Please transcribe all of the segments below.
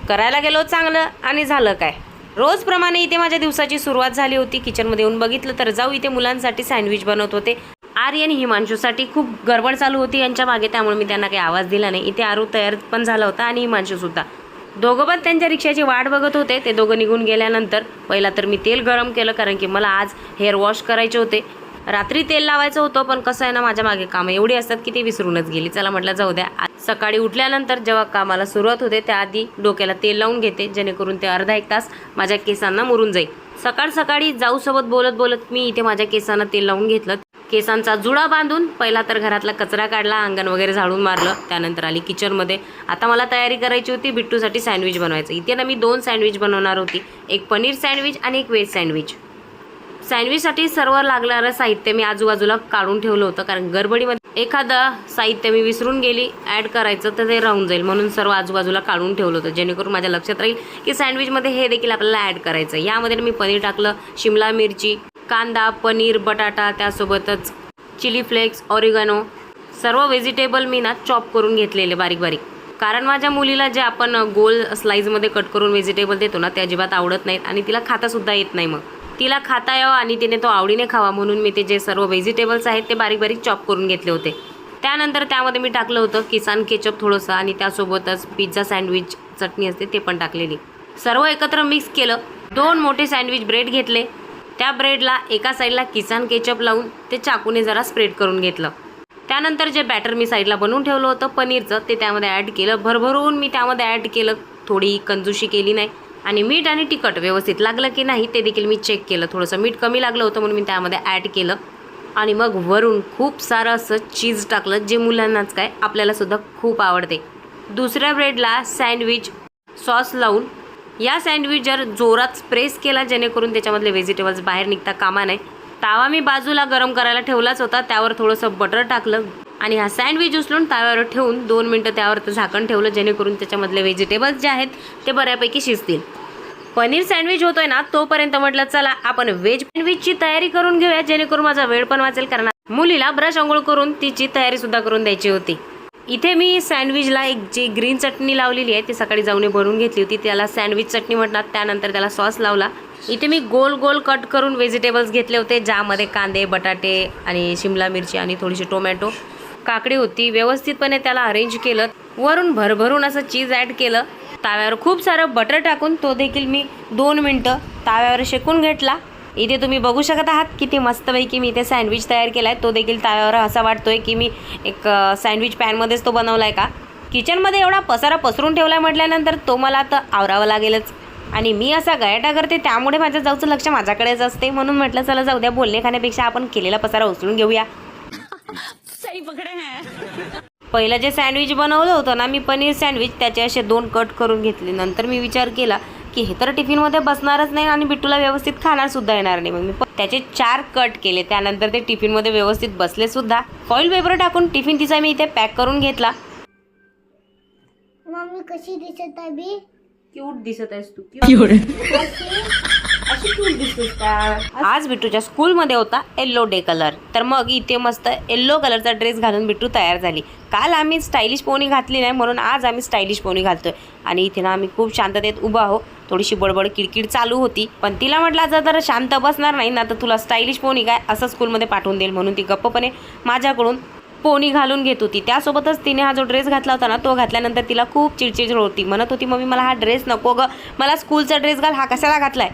करायला गेलो चांगलं आणि झालं काय, रोजप्रमाणे इथे माझ्या दिवसाची सुरुवात झाली होती. किचनमध्ये येऊन बघितलं तर जाऊ इथे मुलांसाठी सँडविच बनवत होते. आर्यन हिमांशूसाठी खूप गडबड चालू होती यांच्या मागे, त्यामुळे मी त्यांना काही आवाज दिला नाही. इथे आरू तयार पण झाला होता आणि हिमांशूसुद्धा. दोघं पण त्यांच्या रिक्षाची वाट बघत होते. ते दोघं निघून गेल्यानंतर पहिला तर मी तेल गरम केलं, कारण की मला आज हेअर वॉश करायचे होते. रात्री तेल लावायचं होतं, पण कसं आहे ना, माझ्या मागे कामं एवढी असतात की ते विसरूनच गेली. चला म्हटलं जाऊ द्या, सकाळी उठल्यानंतर जेव्हा कामाला सुरुवात होते त्याआधी डोक्याला तेल लावून घेते, जेणेकरून ते अर्धा एक तास माझ्या केसांना मुरून जाईल. सकाळ सकाळी जाऊसोबत बोलत बोलत मी इथे माझ्या केसांना तेल लावून घेतलं. केसांचा जुडा बांधून पहिला तर घरातला कचरा काढला, अंगण वगैरे झाडून मारलं. त्यानंतर आली किचनमध्ये. आता मला तयारी करायची होती बिट्टूसाठी सँडविच बनवायचं. इथे ना मी 2 सँडविच बनवणार होती, एक पनीर सँडविच आणि एक व्हेज सँडविच. सँडविचसाठी सर्व लागणारं साहित्य मी आजूबाजूला काढून ठेवलं होतं, कारण गडबडीमध्ये एखादं साहित्य मी विसरून गेली ॲड करायचं तर ते राहून जाईल, म्हणून सर्व आजूबाजूला काढून ठेवलं होतं, जेणेकरून माझ्या लक्षात राहील की सँडविचमध्ये हे देखील आपल्याला ॲड करायचं. यामध्ये मी पनीर टाकलं, शिमला मिरची, कांदा, पनीर, बटाटा, त्यासोबतच चिली फ्लेक्स, ऑरिगॅनो, सर्व व्हेजिटेबल मी ना चॉप करून घेतलेले बारीक बारीक. कारण माझ्या मुलीला जे आपण गोल स्लाईजमध्ये कट करून व्हेजिटेबल देतो ना, ते अजिबात आवडत नाहीत आणि तिला खातासुद्धा येत नाही. मग तिला खाता यावं आणि तिने तो आवडीने खावा म्हणून मी ते जे सर्व व्हेजिटेबल्स आहेत ते बारीक बारीक चॉप करून घेतले होते. त्यानंतर त्यामध्ये मी टाकलं होतं किसान केचप थोडंसं, आणि त्यासोबतच पिझ्झा सँडविच चटणी असते ते पण टाकलेली. सर्व एकत्र मिक्स केलं. 2 मोठे सँडविच ब्रेड घेतले. त्या ब्रेडला एका साईडला किसान केचप लावून ते चाकूने जरा स्प्रेड करून घेतलं. त्यानंतर जे बॅटर मी साईडला बनवून ठेवलं होतं पनीरचं ते त्यामध्ये ॲड केलं. भरभरून मी त्यामध्ये ॲड केलं, थोडी कंजूशी केली नाही. आणि मीठ आणि तिखट व्यवस्थित लागलं की नाही ते देखील मी चेक केलं. थोडंसं मीठ कमी लागलं होतं म्हणून मी त्यामध्ये ॲड केलं. आणि मग वरून खूप सारं असं चीज टाकलं, जे मुलांनाच काय आपल्यालासुद्धा खूप आवडते. दुसऱ्या ब्रेडला सँडविच सॉस लावून या सँडविच जर जोरात प्रेस केला, जेणेकरून त्याच्यामधले व्हेजिटेबल्स बाहेर निघता कामा नये. तावा मी बाजूला गरम करायला ठेवलाच होता, त्यावर थोडंसं बटर टाकलं आणि हा सँडविच उचलून ताव्यावर ठेवून 2 मिनटं त्यावर झाकण ठेवलं, जेणेकरून त्याच्यामधले व्हेजिटेबल्स जे आहेत ते बऱ्यापैकी शिजतील. पनीर सँडविच होतोय ना तोपर्यंत म्हटलं चला आपण व्हेज सँडविचची तयारी करून घेऊया, जेणेकरून माझा वेळ पण वाचेल, कारण मुलीला ब्रश अंघोळ करून तिची तयारीसुद्धा करून द्यायची होती. इथे मी सँडविचला एक जी ग्रीन चटणी लावलेली आहे ती सकाळी जाऊन भरून घेतली होती, त्याला सँडविच चटणी म्हणतात. त्यानंतर त्याला सॉस लावला. इथे मी गोल गोल कट करून व्हेजिटेबल्स घेतले होते, ज्यामध्ये कांदे, बटाटे आणि शिमला मिरची आणि थोडीशी टोमॅटो, काकडी होती. व्यवस्थितपणे त्याला अरेंज केलं. वरून भरभरून असं चीज ॲड केलं. ताव्यावर खूप सारं बटर टाकून तो देखील मी 2 मिनटं ताव्यावर शेकून घेतला. इथे तुम्ही बघू शकत आहात किती मस्तपैकी मी इथे सँडविच तयार केला आहे. तो देखील ताव्यावर असा वाटतोय की मी एक सँडविच पॅनमध्येच तो बनवला आहे का. किचनमध्ये एवढा पसारा पसरून ठेवला आहे म्हटल्यानंतर तो मला आता आवरावं लागेलच. आणि मी असा गयाटा करते, त्यामुळे माझ्या जाऊचं लक्ष माझ्याकडेच असते. म्हणून म्हटलं चला जाऊ द्या, बोलणे खाण्यापेक्षा आपण केलेला पसारा उचलून घेऊया. सही पकडे हैं. पहिलं जे सँडविच बनवलं होतं ना मी पनीर सँडविच, त्याचे असे 2 कट करून घेतले. नंतर मी विचार केला की हे तर टिफिनमध्ये बसणारच नाही आणि बिट्टूला व्यवस्थित खाणारसुद्धा येणार नाही. मग मी त्याचे 4 कट केले. त्यानंतर ते टिफिनमध्ये व्यवस्थित बसलेसुद्धा. फॉईल पेपर टाकून टिफिन तिचा मी इथे पॅक करून घेतला. मम्मी कशी दिसत आहे बी? क्यूट दिसत आहेस तू. अशी क्यूट दिसतेस का? आज बिट्टूच्या स्कूलमध्ये होता येल्लो डे कलर, तर मग इथे मस्त येल्लो कलरचा ड्रेस घालून बिट्टू तयार झाली. काल आम्ही स्टायलिश पोनी घातली नाही, म्हणून आज आम्ही स्टायलिश पोनी घालतोय. आणि इथे ना आम्ही खूप शांततेत उभा आहो. थोडीशी बडबड किडकिड चालू होती, पण तिला म्हटलं जर शांत बसणार नाही ना तर तुला स्टायलिश पोनी काय असं स्कूलमध्ये पाठवून देईल, म्हणून ती गप्पपणे माझ्याकडून पोनी घालून घेत होती. त्यासोबतच तिने हा जो ड्रेस घातला होता ना तो घातल्यानंतर तिला खूप चिडचिड होती. म्हणत होती मम्मी मला हा ड्रेस नको ग, मला स्कूलचा ड्रेस घाल, हा कशाला घातलाय.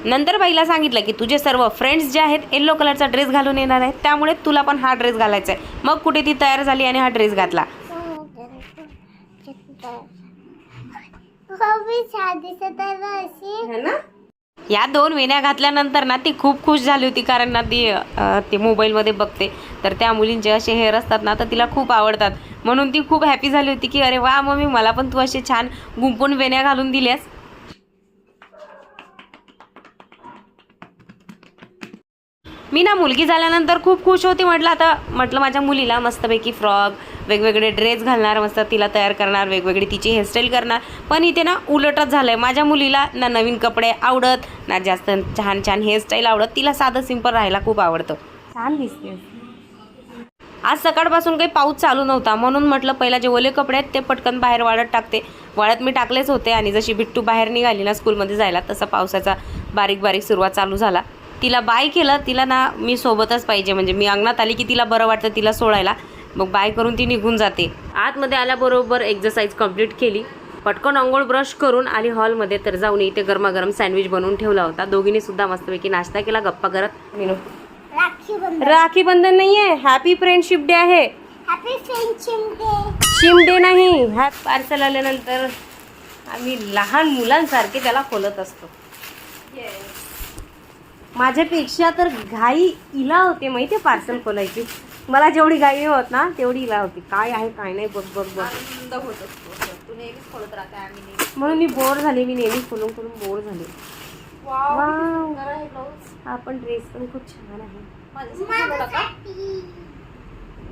नंतर बाईला सांगितलं की तुझे सर्व फ्रेंड्स जे आहेत येल्लो कलरचा ड्रेस घालून येणार आहेत, त्यामुळे तुला पण हा ड्रेस घालायचा आहे. मग कुठे ती तयार झाली आणि हा ड्रेस घातला. छान दिसत आहे ना अशी. या 2 वेण्या घातल्यानंतर ना ती खूप खुश झाली होती, कारण ना ती मोबाईलमध्ये बघते तर त्या मुलींचे असे हेअर असतात ना तर तिला खूप आवडतात. म्हणून ती खूप हॅपी झाली होती की अरे वा मम्मी मला पण तू असे छान गुंपून वेण्या घालून दिल्यास. मी ना मुलगी झाल्यानंतर खूप खुश होती. म्हटलं माझ्या मुलीला मस्तपैकी फ्रॉक, वेगवेगळे ड्रेस घालणार, मस्त तिला तयार करणार, वेगवेगळी तिची हेअरस्टाईल करणार. पण इथे ना उलटच झालंय. माझ्या मुलीला ना नवीन कपडे आवडत, ना जास्त छान छान हेअरस्टाईल आवडत. तिला साधं सिंपल राहायला खूप आवडतं. छान दिसते. आज सकाळपासून काही पाऊस चालू नव्हता, म्हणून म्हटलं पहिला जे ओले कपडे आहेत ते पटकन बाहेर वाळत टाकते. वाळत मी टाकलेच होते आणि जशी बिट्टू बाहेर निघाली ना स्कूलमध्ये जायला तसा पावसाचा बारीक बारीक सुरुवात चालू झाला. तिला बाय केलं, तिला ना मी सोबतच पाहिजे, म्हणजे मी अंगणात आली की तिला बरं वाटतं तिला सोडायला, मग बाय करून ती निघून जाते. आतमध्ये आल्याबरोबर एक्सरसाइज कंप्लीट केली, पटकन अंघोळ ब्रश करून आली हॉलमध्ये. तर जाऊन इथे गरमागरम सँडविच बनवून ठेवला होता. दोघींनी सुद्धा मस्तपैकी नाश्ता केला गप्पा करत. राखी बंधन नाही आहे, हॅपी फ्रेंडशिप डे आहे. Happy friendship day. शिम डे नाही. हा पार्सल आल्यानंतर आम्ही लहान मुलांसारखे त्याला खोलत असतो. माझ्यापेक्षा तर घाई इला होते माहिती आहे पार्सल खोलायची. मला जेवढी घाई होत ना तेवढी इला होती. काय आहे काय नाही बघ बघ बघ. म्हणून मी बोर झाले, मी नेहमी खोलून खोलून बोर झाले. हा पण ड्रेस पण खूप छान आहे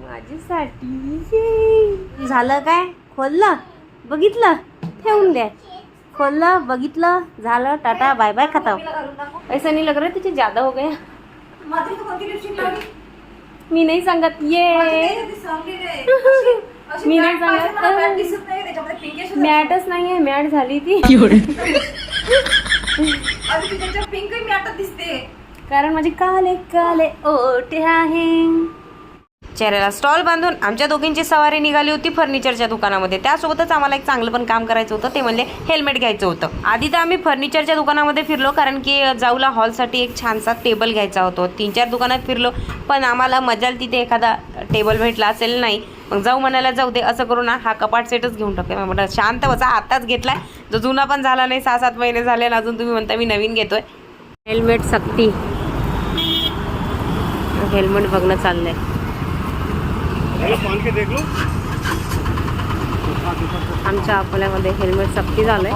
माझ्यासाठी. झालं काय? खोललं, बघितलं, ठेवून द्या. खोललं, बघितलं, झालं, टाटा बाय बाय खतम. ऐसा नहीं लग रहा तुझे ज्यादा हो गया. मी नाही सांगत ये. मी नाही सांगत. मॅटच नाहीये, मॅट झाली ती. कारण माझे काले काले ओटे आहे. चेहऱ्याला स्टॉल बांधून आमच्या दोघींची सवारी निघाली होती फर्निचरच्या दुकानामध्ये. त्यासोबतच आम्हाला एक चांगलं पण काम करायचं होतं, ते म्हणजे हेल्मेट घ्यायचं होतं. आधी तर आम्ही फर्निचरच्या दुकानामध्ये फिरलो, कारण की जाऊला हॉलसाठी एक छानसा टेबल घ्यायचा होता. 3-4 दुकानात फिरलो, पण आम्हाला मजाल तिथे एखादा टेबल भेटला असेल नाही. मग जाऊ म्हणायला जाऊ दे, असं करू ना हा कपाट सेटच घेऊन टाकूया. म्हटलं शांत बसा, आताच घेतलाय, जो जुना पण झाला नाही, 6-7 महिने झाले आणि अजून तुम्ही म्हणता मी नवीन घेतोय. हेल्मेट सक्ती, हेल्मेट बघणं चाललंय. आमच्या अकोल्यामध्ये हेल्मेट सक्ती झालंय.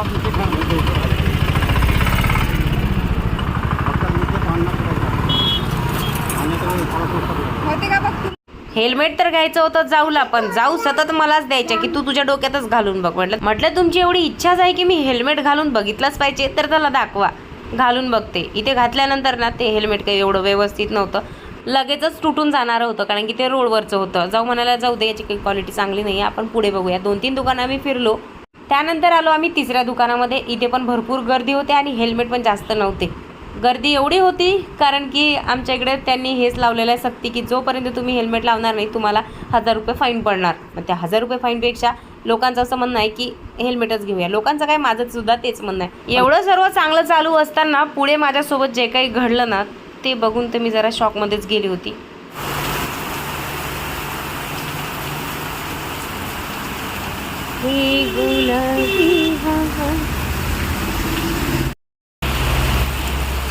हेल्मेट तर घ्यायचं होतं जाऊला, पण जाऊ सतत मलाच द्यायच्या की तू तुझ्या डोक्यातच घालून बघ. म्हटलं तुमची एवढी इच्छाच आहे की मी हेल्मेट घालून बघितलंच पाहिजे, तर त्याला दाखवा. घालून बघते. इथे घातल्यानंतर ना ते हेल्मेट काही एवढं व्यवस्थित नव्हतं, लगेचच तुटून जाणारं होतं, कारण की ते रोडवरचं होतं. जाऊ म्हणायला जाऊ दे, याची काही क्वालिटी चांगली नाही आहे, आपण पुढे बघूया. 2-3 दुकानं आम्ही फिरलो. त्यानंतर आलो आम्ही 3ऱ्या दुकानामध्ये. इथे पण भरपूर गर्दी होते आणि हेल्मेट पण जास्त नव्हते. गर्दी एवढी होती कारण की आमच्या इकडे त्यांनी हेच लावलेलं आहे सक्ती, की जोपर्यंत तुम्ही हेल्मेट लावणार नाही तुम्हाला 1000 रुपये फाईन पडणार. मग त्या 1000 रुपये फाईनपेक्षा लोकांचं असं म्हणणं आहे की हेल्मेटच घेऊया. लोकांचं काय, माझं सुद्धा तेच म्हणणं आहे. एवढं सर्व चांगलं चालू असताना पुढे माझ्यासोबत जे काही घडलं ना ते बघून तर मी जरा शॉकमध्येच गेली होती.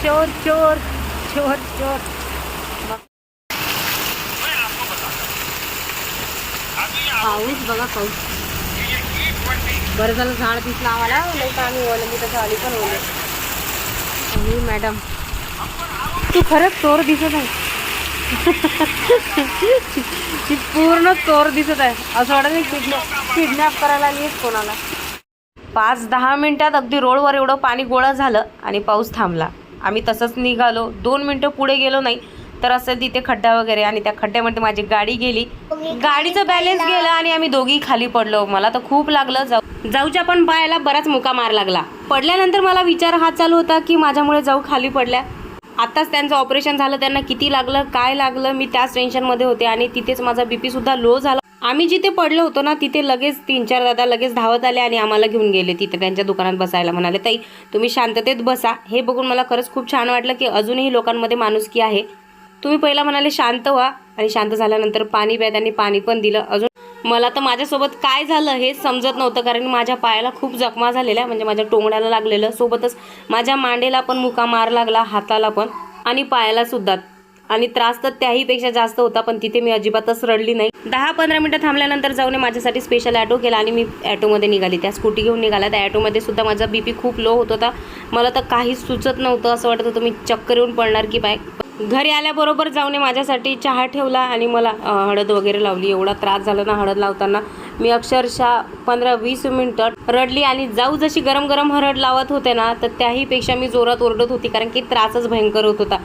चोर चोर चोर चोर. पाऊस बघा, पाऊस. बरं झालं झाड दिसलं आम्हाला, नाही तर आम्ही ओले, मी तर झाली पण ओले. मॅडम तू खरंच चोर दिसत आहे. ती पूर्ण चोर दिसत आहे. असं वाटत किडनॅप करायला आली कोणाला. 5-10 मिनिटात अगदी रोडवर एवढं पाणी गोळा झालं आणि पाऊस थांबला. आम्ही तसंच निघालो. 2 मिनिटं पुढे गेलो नाही तर असं तिथे खड्डा वगैरे, आणि त्या खड्ड्यामध्ये माझी गाडी गेली. गाडीचं बॅलेन्स गेलं आणि आम्ही दोघी खाली पडलो. मला तर खूप लागलं. जाऊच्या पण पायाला बराच मुका मार लागला. पडल्यानंतर मला विचार हा चालू होता की माझ्यामुळे जाऊ खाली पडल्या. आत्ताच त्यांचं ऑपरेशन झालं, त्यांना किती लागलं काय लागलं मी त्याच टेन्शनमध्ये होते. आणि तिथेच माझा BP सुद्धा लो झाला. आम्ही जिथे पडलो होतो ना तिथे लगेच 3-4 दादा लगेच धावत आले आणि आम्हाला घेऊन गेले तिथे त्यांच्या दुकानात बसायला. म्हणाले ताई तुम्ही शांततेत बसा. हे बघून मला खरंच खूप छान वाटलं की अजूनही लोकांमध्ये माणुसकी आहे. तुम्ही पहिला म्हणाले शांत व्हा, आणि शांत झाल्यानंतर पाणी प्या. त्यांनी पाणी पण दिलं. अजून मला तर माझ्यासोबत काय झालं हे समजत नव्हतं, कारण माझ्या पायाला खूप जखमा झालेल्या, म्हणजे माझ्या टोंगड्याला लागलेलं, सोबतच माझ्या मांडीला पण मुका मार लागला, हाताला पण आणि पायाला सुद्धा. आणि त्रास तर त्याहीपेक्षा जास्त होता, पण तिथे मी अजिबातच रडली नाही. 10-15 मिनिटं थांबल्यानंतर जाऊन माझ्यासाठी स्पेशल ॲटो केला आणि मी ॲटोमध्ये निघाली. त्या स्कूटी घेऊन निघाला. त्या ॲटोमध्ये सुद्धा माझा BP खूप लो होत होता. मला तर काहीच सुचत नव्हतं. असं वाटत होतं मी चक्कर येऊन पडणार की काय. घरी आल्याबरोबर जाऊन माझ्यासाठी चहा ठेवला आणि मला हळद वगैरे लावली. एवढा त्रास झाला ना हळद लावताना, मी अक्षरशः 15-20 मिनिटं रडली. आणि जाऊ जशी गरम गरम हळद लावत होते ना तर त्याहीपेक्षा मी जोरात ओरडत होती, कारण की त्रासच भयंकर होत होता.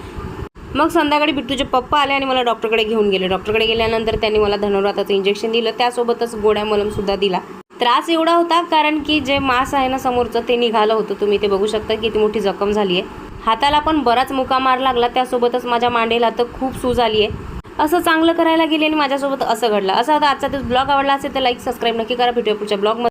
मग संध्याकाळी बिट्टूचे पप्पा आले आणि मला डॉक्टरकडे घेऊन गेले. डॉक्टरकडे गेल्यानंतर त्यांनी मला धनुर्वाताचं इंजेक्शन दिलं, त्यासोबतच गोळ्या मलमसुद्धा दिला. त्रास एवढा होता कारण की जे मांस आहे ना समोरचं ते निघालं होतं. तुम्ही ते बघू शकता किती मोठी जखम झाली आहे. हाताला पण बराच मुका मार लागला. त्यासोबतच माझ्या मांडीला तर खूप सूज आली आहे. असं चांगलं करायला गेले आणि माझ्यासोबत असं घडलं. असा होता आजचा ब्लॉग. आवडला असेल तर लाईक सबस्क्राईब नक्की करा. भेटूया पुढच्या ब्लॉग.